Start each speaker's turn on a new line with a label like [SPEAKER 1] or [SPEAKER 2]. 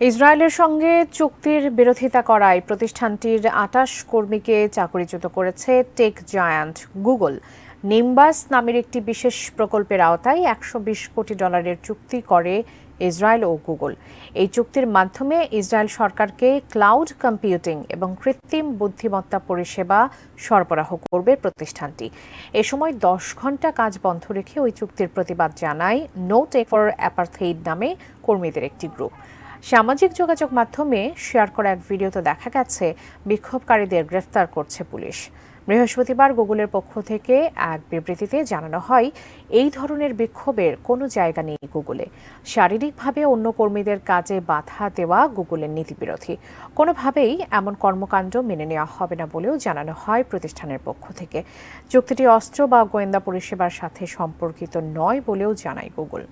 [SPEAKER 1] ইসরায়েলের সঙ্গে চুক্তির বিরোধিতা করায় প্রতিষ্ঠানটির ২৮ কর্মীকে চাকরিচ্যুত করেছে টেক জায়ান্ট গুগল। নিম্বাস নামের একটি বিশেষ প্রকল্পের আওতায় $১২০ কোটি চুক্তি করে ইসরায়েল ও গুগল। এই চুক্তির মাধ্যমে ইসরায়েল সরকারকে ক্লাউড কম্পিউটিং এবং কৃত্রিম বুদ্ধিমত্তা পরিষেবা সরবরাহ করবে প্রতিষ্ঠানটি। এ সময় ১০ ঘণ্টা কাজ বন্ধ রেখে ওই চুক্তির প্রতিবাদ জানায় নো টেক ফর অ্যাপারথেইড নামে কর্মীদের একটি গ্রুপ। সামাজিক যোগাযোগ মাধ্যমে শেয়ার করা এক ভিডিওতে দেখা গেছে বিক্ষোভকারীদের গ্রেফতার করছে পুলিশ। বৃহস্পতিবার গুগলের পক্ষ থেকে এক বিবৃতিতে জানানো হয়, এই ধরনের বিক্ষোভের কোনো জায়গা নেই গুগলে। শারীরিকভাবে অন্য কর্মীদের কাজে বাধা দেওয়া গুগলের নীতিবিরোধী। কোনোভাবেই এমন কর্মকাণ্ড মেনে নেওয়া হবে না বলেও জানানো হয় প্রতিষ্ঠানের পক্ষ থেকে। চুক্তিটি অস্ত্র বা গোয়েন্দা পরিষেবার সাথে সম্পর্কিত নয় বলেও জানায় গুগল।